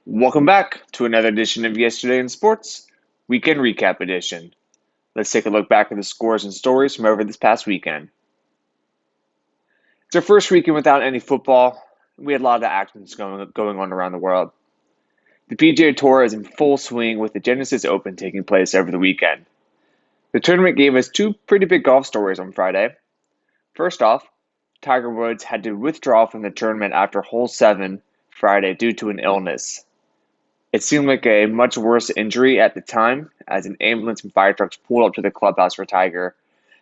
Welcome back to another edition of Yesterday in Sports, Weekend Recap Edition. Let's take a look back at the scores and stories from over this past weekend. It's our first weekend without any football. We had a lot of actions going on around the world. The PGA Tour is in full swing with the Genesis Open taking place over the weekend. The tournament gave us two pretty big golf stories on Friday. First off, Tiger Woods had to withdraw from the tournament after hole 7 Friday due to an illness. It seemed like a much worse injury at the time, as an ambulance and fire trucks pulled up to the clubhouse for Tiger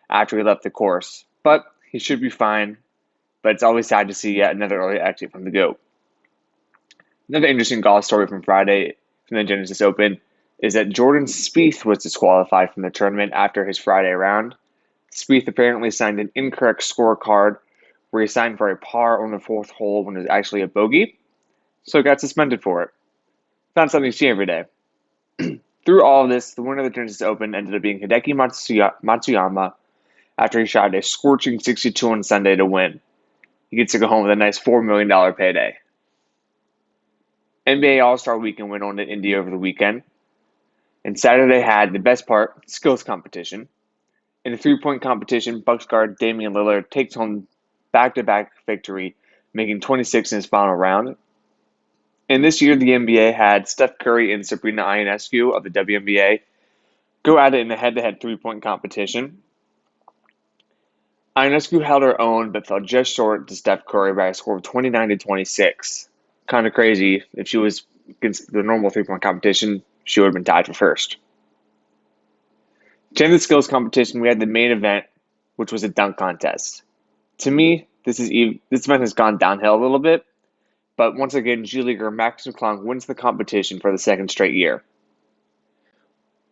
after he left the course. But he should be fine, but it's always sad to see yet another early exit from the GOAT. Another interesting golf story from Friday from the Genesis Open is that Jordan Spieth was disqualified from the tournament after his Friday round. Spieth apparently signed an incorrect scorecard where he signed for a par on the fourth hole when it was actually a bogey, so he got suspended for it. Not something you see every day. Through all of this, the winner of the Genesis Open ended up being Hideki Matsuyama after he shot a scorching 62 on Sunday to win. He gets to go home with a nice $4 million payday. NBA All-Star Weekend went on in Indy over the weekend, and Saturday had the best part, skills competition. In the three-point competition, Bucks guard Damian Lillard takes home back-to-back victory, making 26 in his final round. And this year, the NBA had Steph Curry and Sabrina Ionescu of the WNBA go at it in a head-to-head three-point competition. Ionescu held her own, but fell just short to Steph Curry by a score of 29-26. Kind of crazy. If she was against the normal three-point competition, she would have been tied for first. To end the skills competition, we had the main event, which was a dunk contest. To me, this event has gone downhill a little bit. But once again, G Leaguer Max McClung wins the competition for the second straight year.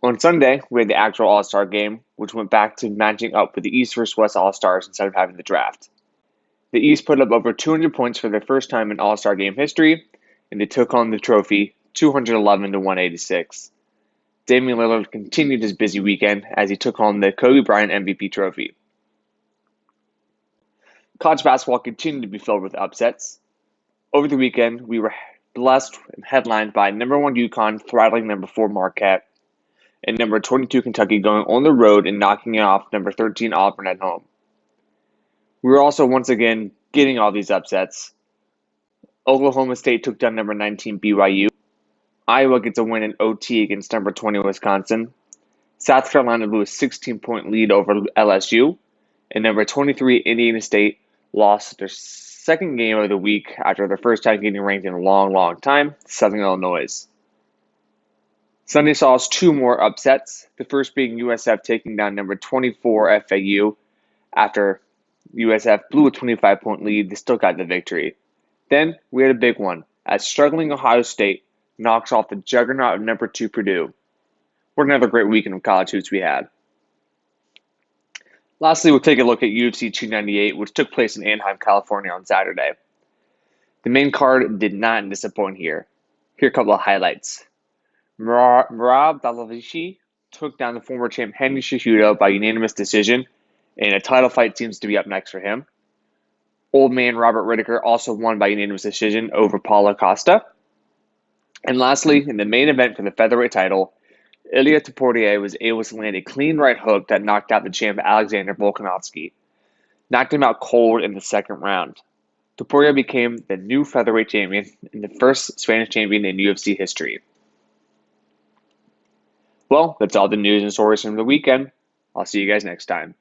On Sunday, we had the actual All-Star game, which went back to matching up with the East vs. West All-Stars instead of having the draft. The East put up over 200 points for their first time in All-Star game history, and they took home the trophy 211-186. Damian Lillard continued his busy weekend as he took home the Kobe Bryant MVP trophy. College basketball continued to be filled with upsets. Over the weekend, we were blessed and headlined by number 1 UConn throttling number 4 Marquette, and number 22 Kentucky going on the road and knocking off number 13 Auburn at home. We were also once again getting all these upsets. Oklahoma State took down number 19 BYU. Iowa gets a win in OT against number 20 Wisconsin. South Carolina blew a 16-point lead over LSU, and number 23 Indiana State lost their second game of the week after their first time getting ranked in a long time, Southern Illinois. Sunday saw us two more upsets, the first being USF taking down number 24 FAU. After USF blew a 25-point lead, they still got the victory. Then we had a big one, as struggling Ohio State knocks off the juggernaut of number 2 Purdue. What another great weekend of college hoops we had. Lastly, we'll take a look at UFC 298, which took place in Anaheim, California on Saturday. The main card did not disappoint here. Here are a couple of highlights. Merab Dvalishvili took down the former champ Henry Cejudo by unanimous decision, and a title fight seems to be up next for him. Old man Robert Whittaker also won by unanimous decision over Paulo Costa. And lastly, in the main event for the featherweight title, Ilia Topuria was able to land a clean right hook that knocked out the champ Alexander Volkanovski. Knocked him out cold in the second round. Topuria became the new featherweight champion and the first Spanish champion in UFC history. Well, that's all the news and stories from the weekend. I'll see you guys next time.